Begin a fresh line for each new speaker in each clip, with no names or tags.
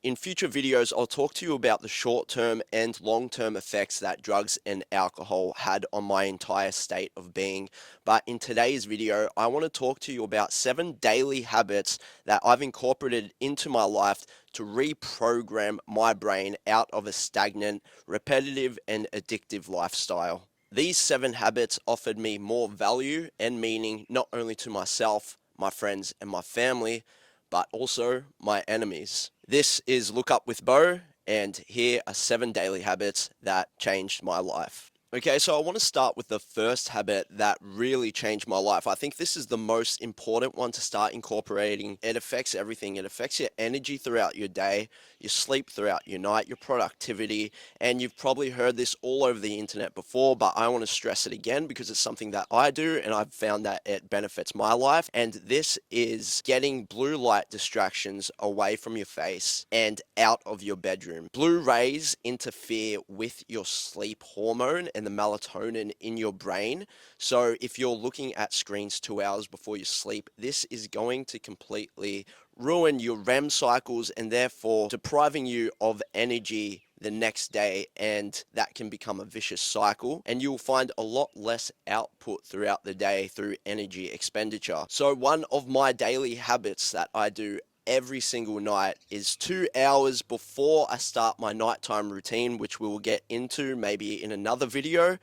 in future videos, I'll talk to you about the short-term and long-term effects that drugs and alcohol had on my entire state of being. But in today's video, I want to talk to you about 7 daily habits that I've incorporated into my life to reprogram my brain out of a stagnant, repetitive, and addictive lifestyle. These 7 habits offered me more value and meaning not only to myself, my friends, and my family, but also my enemies. This is Look Up with Beau, and here are 7 daily habits that changed my life. Okay, so I want to start with the first habit that really changed my life. I think this is the most important one to start incorporating. It affects everything. It affects your energy throughout your day, your sleep throughout your night, your productivity, and you've probably heard this all over the internet before, but I want to stress it again because it's something that I do and I've found that it benefits my life. And this is getting blue light distractions away from your face and out of your bedroom. Blue rays interfere with your sleep hormone and the melatonin in your brain. So if you're looking at screens 2 hours before you sleep, this is going to completely ruin your REM cycles and therefore depriving you of energy the next day, and that can become a vicious cycle, and you'll find a lot less output throughout the day through energy expenditure. So one of my daily habits that I do every single night is 2 hours before I start my nighttime routine, which we will get into maybe in another video,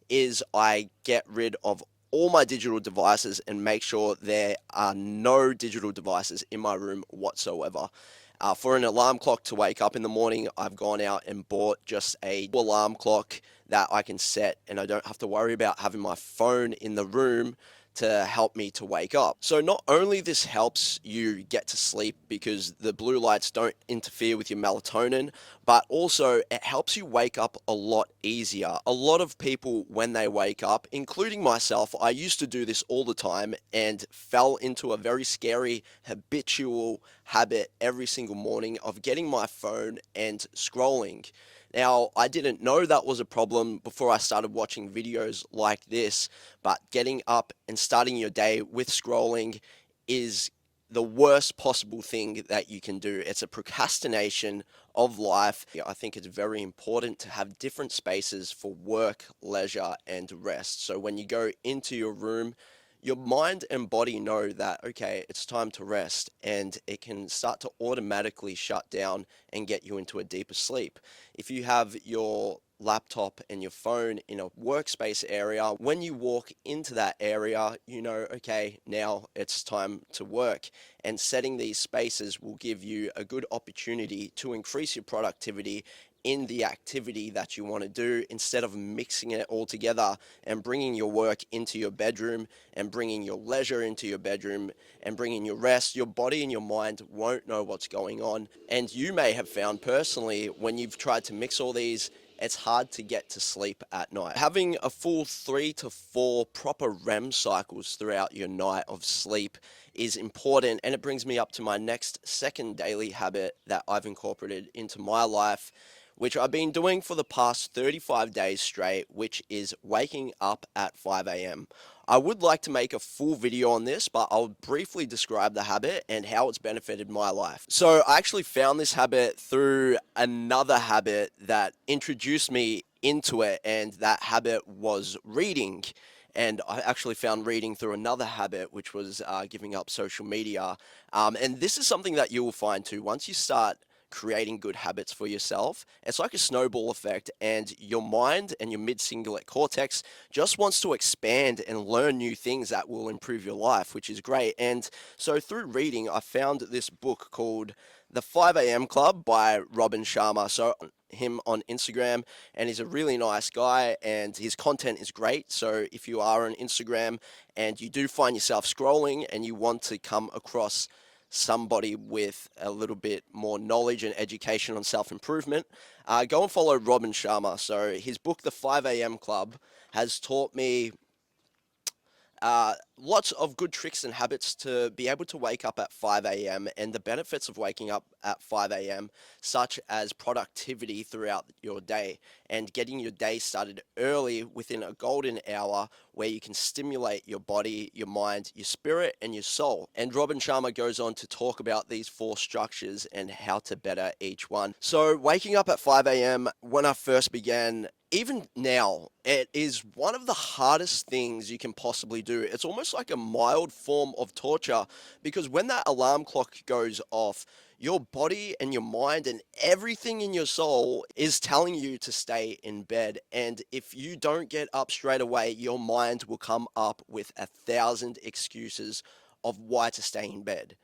is I get rid of all my digital devices and make sure there are no digital devices in my room whatsoever. For an alarm clock to wake up in the morning, I've gone out and bought just a alarm clock that I can set, and I don't have to worry about having my phone in the room to help me to wake up. So not only this helps you get to sleep because the blue lights don't interfere with your melatonin, but also it helps you wake up a lot easier. A lot of people, when they wake up, including myself, I used to do this all the time and fell into a very scary habitual habit every single morning of getting my phone and scrolling. Now, I didn't know that was a problem before I started watching videos like this, but getting up and starting your day with scrolling is the worst possible thing that you can do. It's a procrastination of life. I think it's very important to have different spaces for work, leisure, and rest. So when you go into your room, your mind and body know that, okay, it's time to rest, and it can start to automatically shut down and get you into a deeper sleep. If you have your laptop and your phone in a workspace area, when you walk into that area, you know, okay, now it's time to work. And setting these spaces will give you a good opportunity to increase your productivity in the activity that you want to do, instead of mixing it all together and bringing your work into your bedroom and bringing your leisure into your bedroom and bringing your rest. Your body and your mind won't know what's going on. And you may have found personally, when you've tried to mix all these, it's hard to get to sleep at night. Having a full 3 to 4 proper REM cycles throughout your night of sleep is important, and it brings me up to my next second daily habit that I've incorporated into my life, which I've been doing for the past 35 days straight, which is waking up at 5 a.m. I would like to make a full video on this, but I'll briefly describe the habit and how it's benefited my life. So I actually found this habit through another habit that introduced me into it, and that habit was reading. And I actually found reading through another habit, which was giving up social media. And this is something that you will find too. Once you start creating good habits for yourself, it's like a snowball effect, and your mind and your mid-cingulate cortex just wants to expand and learn new things that will improve your life, which is great. And so through reading, I found this book called The 5 a.m. Club by Robin Sharma. So him on Instagram, and he's a really nice guy, and his content is great. So if you are on Instagram and you do find yourself scrolling and you want to come across somebody with a little bit more knowledge and education on self-improvement, go and follow Robin Sharma. So his book, The 5 a.m. Club, has taught me Lots of good tricks and habits to be able to wake up at 5 a.m. and the benefits of waking up at 5 a.m., such as productivity throughout your day and getting your day started early within a golden hour where you can stimulate your body, your mind, your spirit, and your soul. And Robin Sharma goes on to talk about these four structures and how to better each one. So, waking up at 5 a.m., when I first began, even now, it is one of the hardest things you can possibly do. It's almost like a mild form of torture because when that alarm clock goes off, your body and your mind and everything in your soul is telling you to stay in bed. And if you don't get up straight away, your mind will come up with 1,000 excuses of why to stay in bed.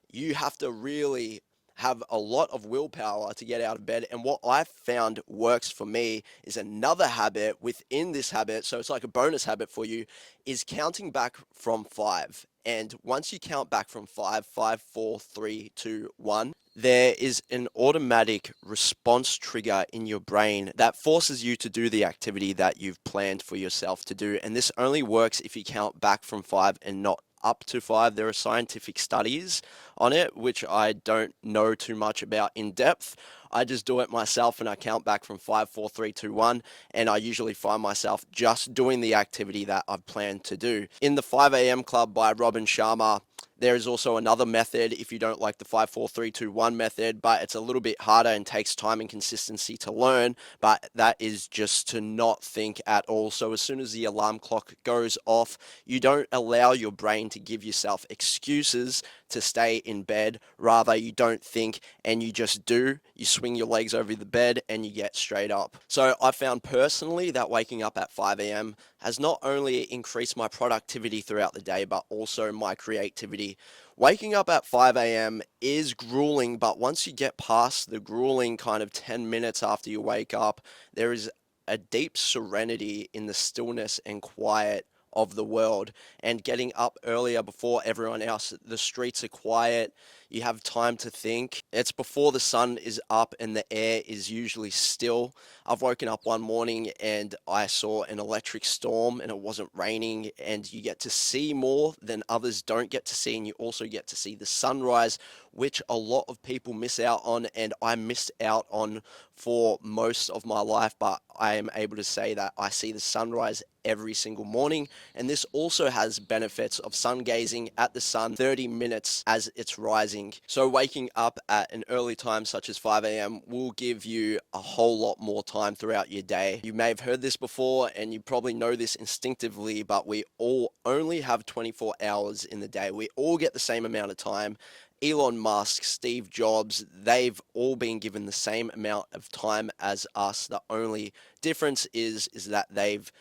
You have to really have a lot of willpower to get out of bed. And what I've found works for me is another habit within this habit. So it's like a bonus habit for you is counting back from five. And once you count back from five, five, four, three, two, one, there is an automatic response trigger in your brain that forces you to do the activity that you've planned for yourself to do. And this only works if you count back from five and not up to five. There are scientific studies on it, which I don't know too much about in depth. I just do it myself and I count back from five, four, three, two, one, and I usually find myself just doing the activity that I've planned to do. In the 5 a.m. Club by Robin Sharma, there is also another method if you don't like the 5, 4, 3, 2, 1 method, but it's a little bit harder and takes time and consistency to learn. But that is just to not think at all. So as soon as the alarm clock goes off, you don't allow your brain to give yourself excuses to stay in bed. Rather, you don't think and you just do. You swing your legs over the bed and you get straight up. So I found personally that waking up at 5 a.m. has not only increased my productivity throughout the day, but also my creativity. Waking up at 5 a.m. is grueling, but once you get past the grueling kind of 10 minutes after you wake up, there is a deep serenity in the stillness and quiet of the world. And getting up earlier before everyone else, the streets are quiet, you have time to think. It's before the sun is up and the air is usually still. I've woken up one morning and I saw an electric storm and it wasn't raining, and you get to see more than others don't get to see, and you also get to see the sunrise, which a lot of people miss out on, and I missed out on for most of my life. But I am able to say that I see the sunrise every single morning, and this also has benefits of sun gazing at the sun 30 minutes as it's rising. So waking up at an early time such as 5 a.m. will give you a whole lot more time throughout your day. You may have heard this before and you probably know this instinctively, but we all only have 24 hours in the day. We all get the same amount of time. Elon Musk, Steve Jobs, they've all been given the same amount of time as us. The only difference is that they've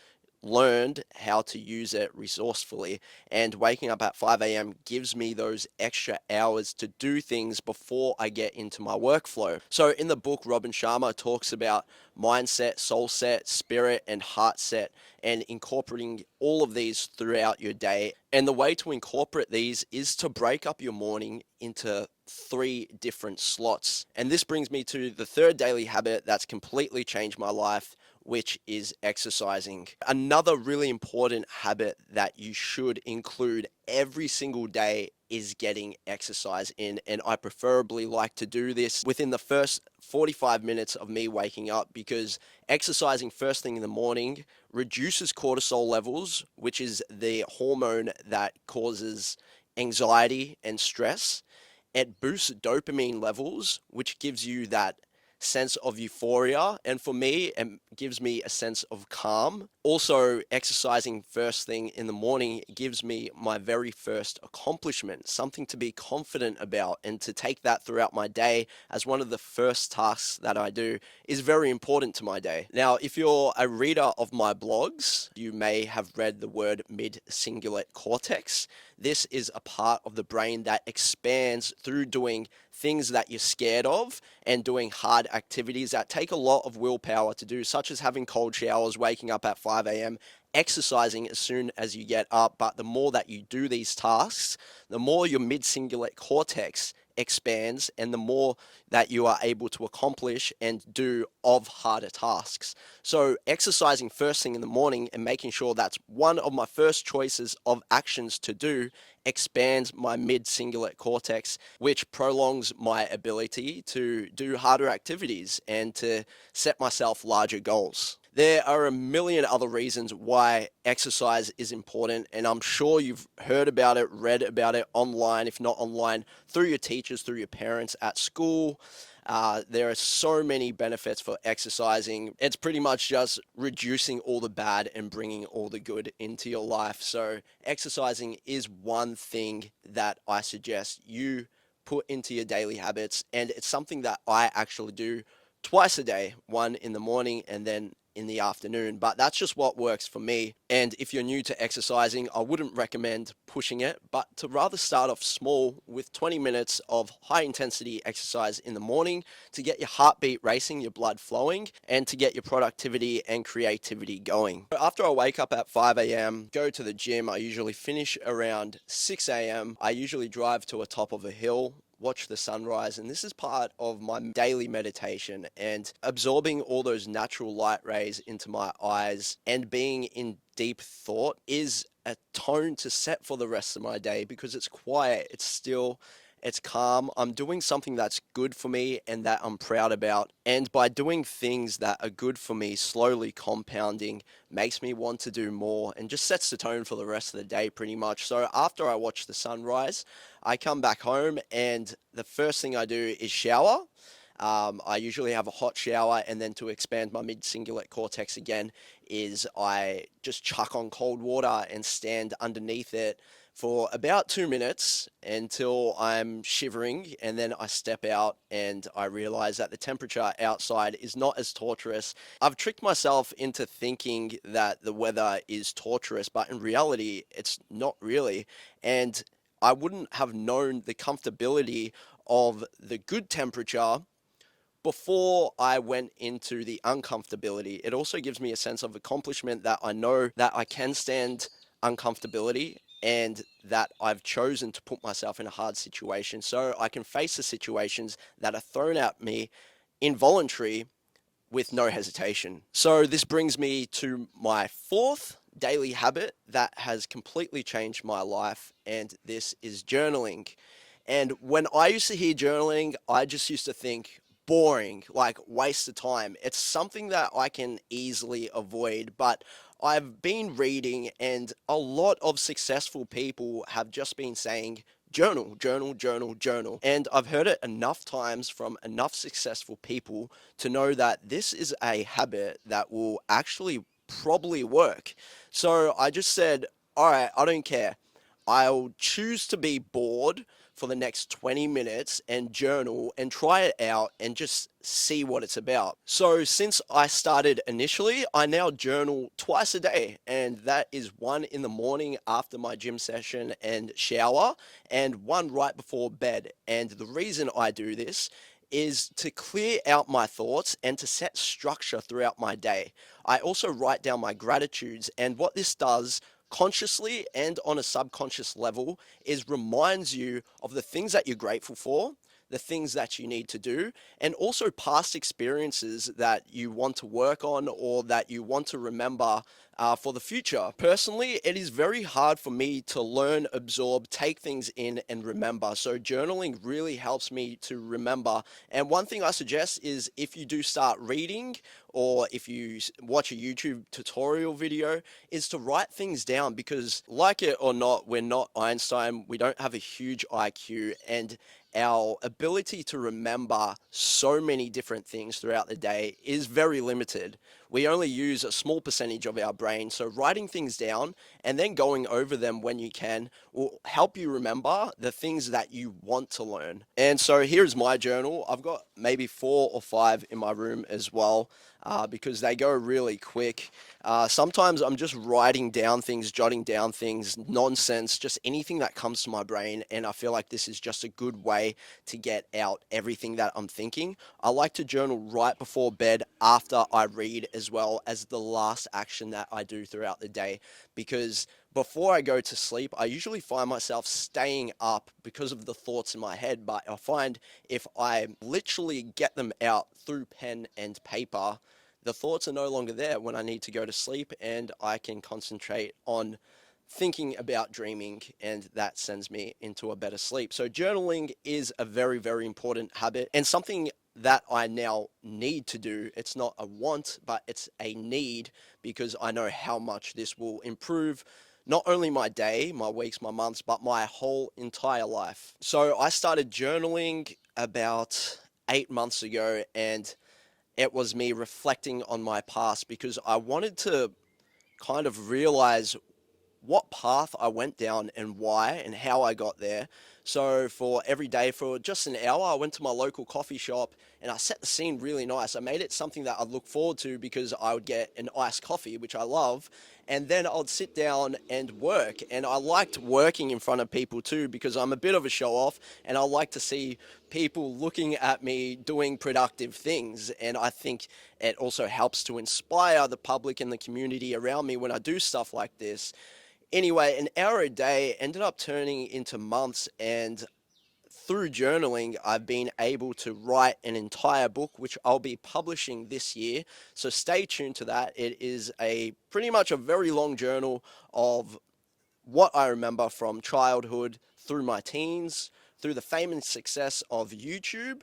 learned how to use it resourcefully, and waking up at 5 a.m. gives me those extra hours to do things before I get into my workflow. So in the book, Robin Sharma talks about mindset, soul set, spirit, and heart set, and incorporating all of these throughout your day. And the way to incorporate these is to break up your morning into 3 different slots. And this brings me to the third daily habit that's completely changed my life, which is exercising. Another really important habit that you should include every single day is getting exercise in, and I preferably like to do this within the first 45 minutes of me waking up, because exercising first thing in the morning reduces cortisol levels, which is the hormone that causes anxiety and stress. It boosts dopamine levels, which gives you that sense of euphoria, and for me it gives me a sense of calm. Also, exercising first thing in the morning gives me my very first accomplishment, something to be confident about, and to take that throughout my day as one of the first tasks that I do is very important to my day. Now, if you're a reader of my blogs, you may have read the word mid-cingulate cortex. This is a part of the brain that expands through doing things that you're scared of and doing hard activities that take a lot of willpower to do, such as having cold showers, waking up at 5 a.m., exercising as soon as you get up. But the more that you do these tasks, the more your mid-cingulate cortex expands and the more that you are able to accomplish and do of harder tasks. So, exercising first thing in the morning and making sure that's one of my first choices of actions to do expands my mid cingulate cortex, which prolongs my ability to do harder activities and to set myself larger goals. There are a million other reasons why exercise is important, and I'm sure you've heard about it, read about it online, if not online, through your teachers, through your parents at school. There are so many benefits for exercising. It's pretty much just reducing all the bad and bringing all the good into your life. So, exercising is one thing that I suggest you put into your daily habits, and it's something that I actually do twice a day, one in the morning and then in the afternoon, but that's just what works for me. And if you're new to exercising, I wouldn't recommend pushing it, but to rather start off small with 20 minutes of high intensity exercise in the morning to get your heartbeat racing, your blood flowing, and to get your productivity and creativity going. After I wake up at 5 a.m., go to the gym, I usually finish around 6 a.m. I usually drive to a top of a hill, watch the sunrise, and this is part of my daily meditation, and absorbing all those natural light rays into my eyes and being in deep thought is a tone to set for the rest of my day because it's quiet, it's still, it's calm. I'm doing something that's good for me and that I'm proud about. And by doing things that are good for me, slowly compounding makes me want to do more and just sets the tone for the rest of the day pretty much. So after I watch the sunrise, I come back home and the first thing I do is shower. I usually have a hot shower, and then to expand my mid cingulate cortex again, is I just chuck on cold water and stand underneath it for about 2 minutes until I'm shivering, and then I step out and I realize that the temperature outside is not as torturous. I've tricked myself into thinking that the weather is torturous, but in reality, it's not really. And I wouldn't have known the comfortability of the good temperature before I went into the uncomfortability. It also gives me a sense of accomplishment that I know that I can stand uncomfortability and that I've chosen to put myself in a hard situation so I can face the situations that are thrown at me involuntary with no hesitation. So, this brings me to my fourth daily habit that has completely changed my life, and this is journaling. And when I used to hear journaling, I just used to think, boring, like waste of time. It's something that I can easily avoid, but I've been reading, and a lot of successful people have just been saying, journal, journal, journal, journal. And I've heard it enough times from enough successful people to know that this is a habit that will actually probably work. So I just said, all right, I don't care. I'll choose to be bored for the next 20 minutes and journal and try it out and just see what it's about. So, since I started initially, I now journal twice a day, and that is one in the morning after my gym session and shower, and one right before bed. And the reason I do this is to clear out my thoughts and to set structure throughout my day. I also write down my gratitudes, and what this does consciously and on a subconscious level is reminds you of the things that you're grateful for, the things that you need to do, and also past experiences that you want to work on or that you want to remember for the future. Personally, it is very hard for me to learn, absorb, take things in, and remember. So, journaling really helps me to remember. And one thing I suggest is if you do start reading or if you watch a YouTube tutorial video, is to write things down because, like it or not, we're not Einstein, we don't have a huge IQ, and our ability to remember so many different things throughout the day is very limited. We only use a small percentage of our brain, so writing things down and then going over them when you can will help you remember the things that you want to learn. And so here's my journal. I've got maybe 4 or 5 in my room as well. Because they go really quick. Sometimes I'm just writing down things, jotting down things, nonsense, just anything that comes to my brain. And I feel like this is just a good way to get out everything that I'm thinking. I like to journal right before bed after I read, as well as the last action that I do throughout the day, because before I go to sleep, I usually find myself staying up because of the thoughts in my head. But I find if I literally get them out through pen and paper, the thoughts are no longer there when I need to go to sleep, and I can concentrate on thinking about dreaming, and that sends me into a better sleep. So journaling is a very, very important habit and something that I now need to do. It's not a want, but it's a need, because I know how much this will improve not only my day, my weeks, my months, but my whole entire life. So I started journaling about 8 months ago, and it was me reflecting on my past because I wanted to kind of realize what path I went down and why and how I got there. So for every day, for just an hour, I went to my local coffee shop and I set the scene really nice. I made it something that I'd look forward to because I would get an iced coffee, which I love, and then I'd sit down and work. And I liked working in front of people too because I'm a bit of a show off and I like to see people looking at me doing productive things. And I think it also helps to inspire the public and the community around me when I do stuff like this. Anyway, an hour a day ended up turning into months, and through journaling, I've been able to write an entire book, which I'll be publishing this year. So stay tuned to that. It is a pretty much a very long journal of what I remember from childhood through my teens, through the fame and success of YouTube,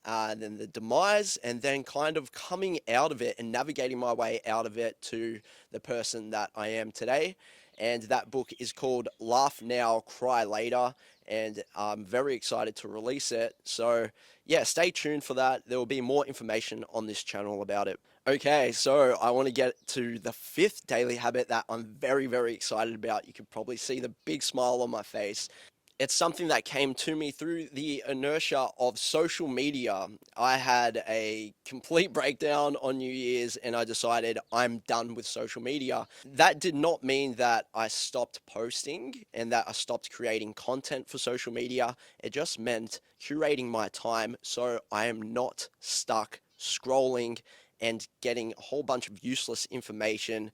then the demise, and then kind of coming out of it and navigating my way out of it to the person that I am today. And that book is called Laugh Now, Cry Later, and I'm very excited to release it. So, yeah, stay tuned for that. There will be more information on this channel about it. Okay, so I want to get to the fifth daily habit that I'm very, very excited about. You can probably see the big smile on my face. It's something that came to me through the inertia of social media. I had a complete breakdown on New Year's and I decided I'm done with social media. That did not mean that I stopped posting and that I stopped creating content for social media. It just meant curating my time so I am not stuck scrolling and getting a whole bunch of useless information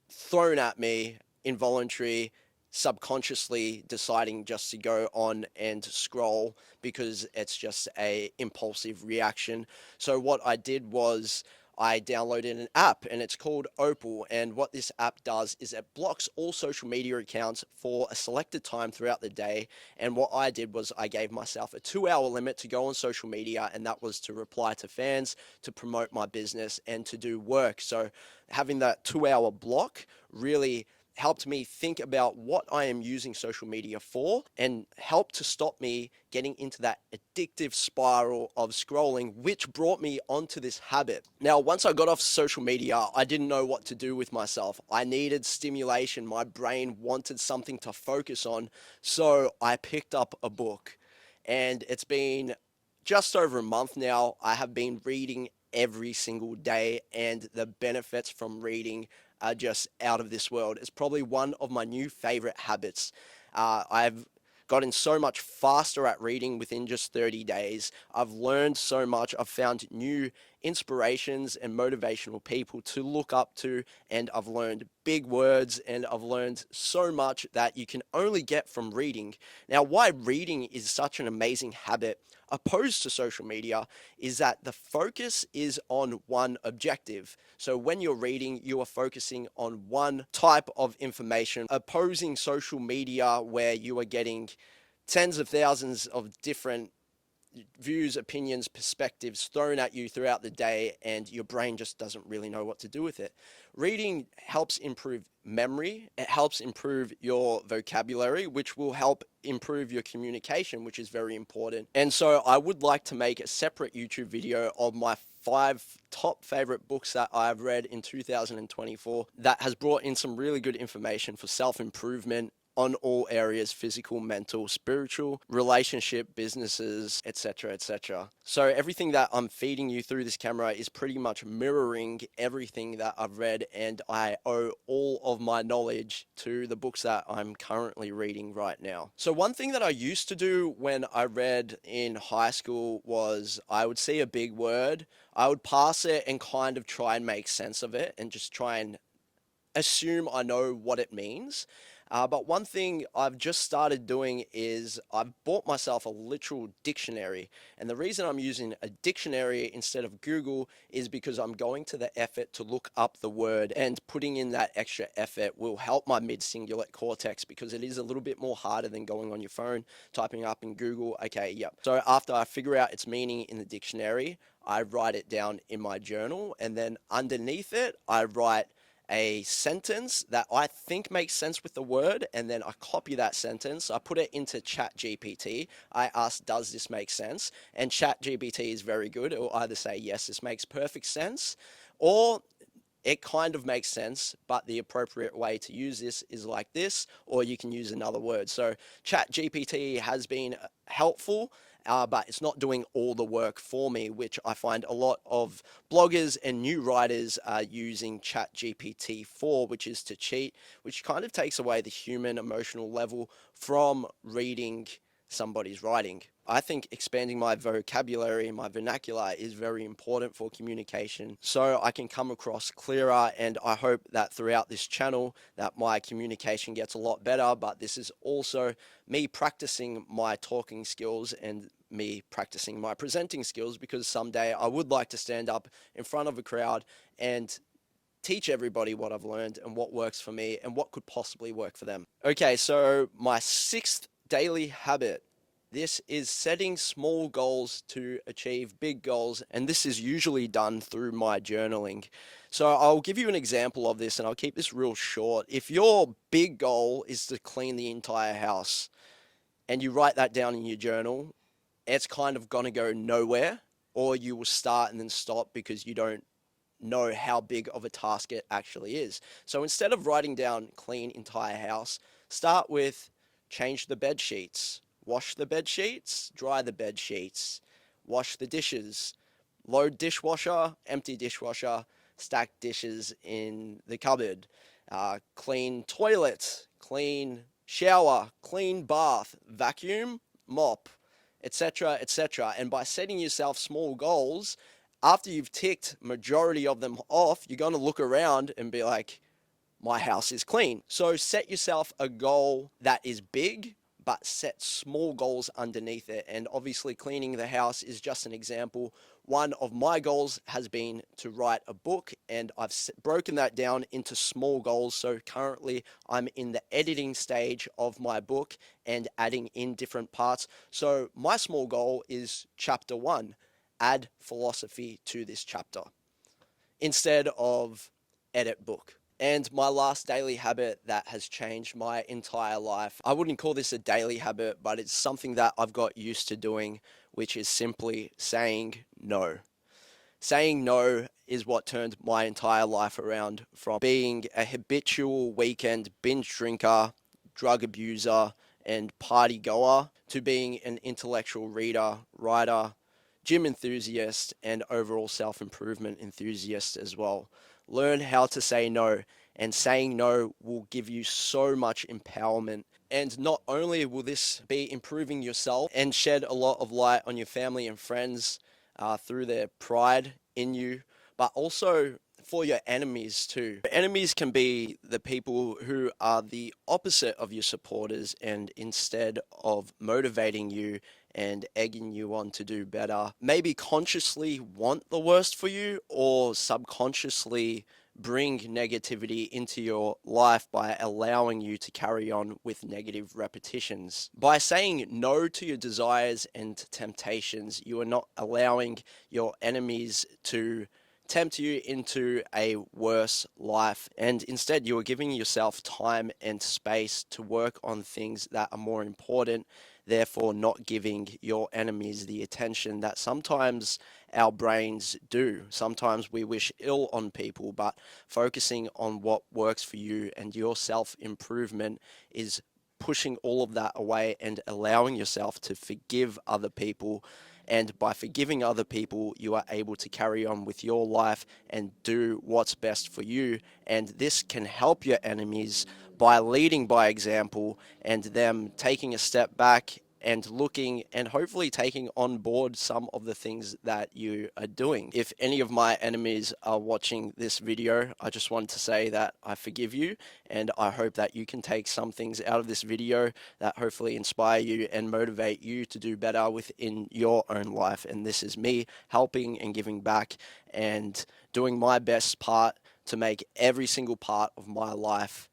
thrown at me, involuntary, subconsciously deciding just to go on and scroll because it's just a impulsive reaction. So what I did was I downloaded an app and it's called Opal, and what this app does is it blocks all social media accounts for a selected time throughout the day. And what I did was I gave myself a 2 hour limit to go on social media, and that was to reply to fans, to promote my business, and to do work. So having that 2 hour block really helped me think about what I am using social media for and helped to stop me getting into that addictive spiral of scrolling, which brought me onto this habit. Now, once I got off social media, I didn't know what to do with myself. I needed stimulation. My brain wanted something to focus on. So I picked up a book, and it's been just over a month now. I have been reading every single day, and the benefits from reading are just out of this world. It's probably one of my new favorite habits. I've gotten so much faster at reading within just 30 days. I've learned so much. I've found new inspirations and motivational people to look up to, and I've learned big words, and I've learned so much that you can only get from reading. Now, why reading is such an amazing habit opposed to social media is that the focus is on one objective. So when you're reading, you are focusing on one type of information, opposing social media where you are getting tens of thousands of different views, opinions, perspectives thrown at you throughout the day, and your brain just doesn't really know what to do with it. Reading helps improve memory, it helps improve your vocabulary, which will help improve your communication, which is very important. And so I would like to make a separate YouTube video of my 5 top favorite books that I've read in 2024 that has brought in some really good information for self-improvement on all areas: physical, mental, spiritual, relationship, businesses, etc., etc. So everything that I'm feeding you through this camera is pretty much mirroring everything that I've read, and I owe all of my knowledge to the books that I'm currently reading right now. So one thing that I used to do when I read in high school was I would see a big word, I would pass it and kind of try and make sense of it and just try and assume I know what it means. But one thing I've just started doing is I've bought myself a literal dictionary. And the reason I'm using a dictionary instead of Google is because I'm going to the effort to look up the word, and putting in that extra effort will help my mid-cingulate cortex because it is a little bit more harder than going on your phone, typing up in Google, okay, yep. So after I figure out its meaning in the dictionary, I write it down in my journal, and then underneath it, I write a sentence that I think makes sense with the word, and then I copy that sentence, I put it into Chat GPT. I ask, does this make sense? And Chat GPT is very good. It will either say, yes, this makes perfect sense, or it kind of makes sense, but the appropriate way to use this is like this, or you can use another word. So Chat GPT has been helpful, but it's not doing all the work for me, which I find a lot of bloggers and new writers are using Chat GPT for, which is to cheat, which kind of takes away the human emotional level from reading somebody's writing. I think expanding my vocabulary and my vernacular is very important for communication so I can come across clearer, and I hope that throughout this channel that my communication gets a lot better. But this is also me practicing my talking skills and me practicing my presenting skills, because someday I would like to stand up in front of a crowd and teach everybody what I've learned and what works for me and what could possibly work for them. Okay, so my sixth daily habit. This is setting small goals to achieve big goals, and this is usually done through my journaling. So I'll give you an example of this, and I'll keep this real short. If your big goal is to clean the entire house and you write that down in your journal, it's kind of going to go nowhere, or you will start and then stop because you don't know how big of a task it actually is. So instead of writing down clean entire house, start with change the bed sheets, wash the bed sheets, dry the bed sheets, wash the dishes, load dishwasher, empty dishwasher, stack dishes in the cupboard, clean toilet, clean shower, clean bath, vacuum, mop, etc., etc. And by setting yourself small goals, after you've ticked majority of them off, you're going to look around and be like, my house is clean. So set yourself a goal that is big, but set small goals underneath it. And obviously cleaning the house is just an example. One of my goals has been to write a book, and I've broken that down into small goals. So currently I'm in the editing stage of my book and adding in different parts. So my small goal is chapter 1, add philosophy to this chapter instead of edit book. And my last daily habit that has changed my entire life, I wouldn't call this a daily habit, but it's something that I've got used to doing, which is simply saying no. Saying no is what turned my entire life around from being a habitual weekend binge drinker, drug abuser, and party goer to being an intellectual reader, writer, gym enthusiast, and overall self improvement enthusiast as well. Learn how to say no, and saying no will give you so much empowerment. And not only will this be improving yourself and shed a lot of light on your family and friends through their pride in you, but also for your enemies too. Enemies can be the people who are the opposite of your supporters, and instead of motivating you and egging you on to do better, maybe consciously want the worst for you, or subconsciously bring negativity into your life by allowing you to carry on with negative repetitions. By saying no to your desires and temptations, you are not allowing your enemies to tempt you into a worse life, and instead you are giving yourself time and space to work on things that are more important, therefore not giving your enemies the attention that sometimes our brains do. Sometimes we wish ill on people, but focusing on what works for you and your self-improvement is pushing all of that away and allowing yourself to forgive other people. And by forgiving other people, you are able to carry on with your life and do what's best for you. And this can help your enemies by leading by example and them taking a step back and looking and hopefully taking on board some of the things that you are doing. If any of my enemies are watching this video, I just want to say that I forgive you, and I hope that you can take some things out of this video that hopefully inspire you and motivate you to do better within your own life. And this is me helping and giving back and doing my best part to make every single part of my life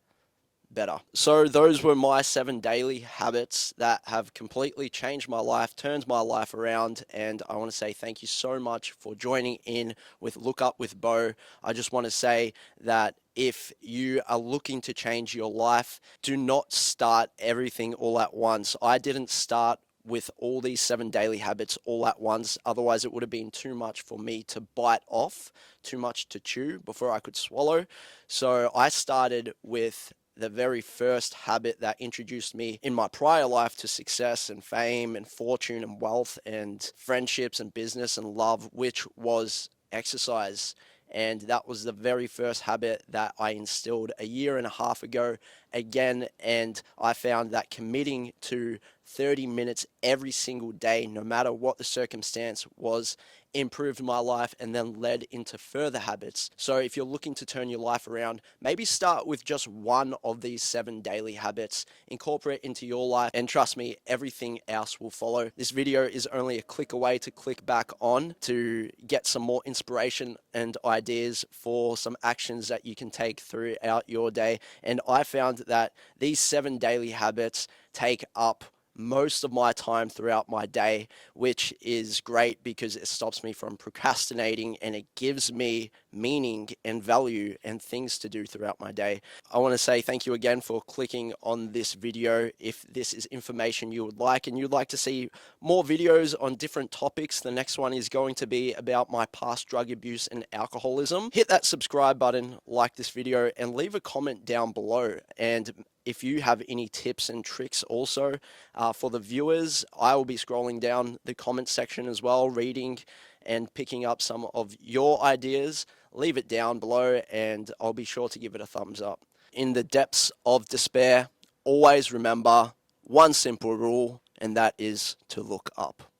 better. So those were my 7 daily habits that have completely changed my life, turned my life around, and I want to say thank you so much for joining in with Look Up with Beau. I just want to say that if you are looking to change your life, do not start everything all at once. I didn't start with all these 7 daily habits all at once. Otherwise, it would have been too much for me to bite off, too much to chew before I could swallow. So I started with the very first habit that introduced me in my prior life to success and fame and fortune and wealth and friendships and business and love, which was exercise. And that was the very first habit that I instilled a year and a half ago again. And I found that committing to 30 minutes every single day, no matter what the circumstance was, improved my life and then led into further habits. So if you're looking to turn your life around, maybe start with just one of these 7 daily habits, incorporate into your life, and trust me, everything else will follow. This video is only a click away to click back on to get some more inspiration and ideas for some actions that you can take throughout your day. And I found that these 7 daily habits take up most of my time throughout my day, which is great because it stops me from procrastinating and it gives me meaning and value and things to do throughout my day. I want to say thank you again for clicking on this video. If this is information you would like and you'd like to see more videos on different topics, the next one is going to be about my past drug abuse and alcoholism. Hit that subscribe button, like this video, and leave a comment down below. And if you have any tips and tricks also for the viewers, I will be scrolling down the comment section as well, reading and picking up some of your ideas. Leave it down below and I'll be sure to give it a thumbs up. In the depths of despair, always remember one simple rule, and that is to look up.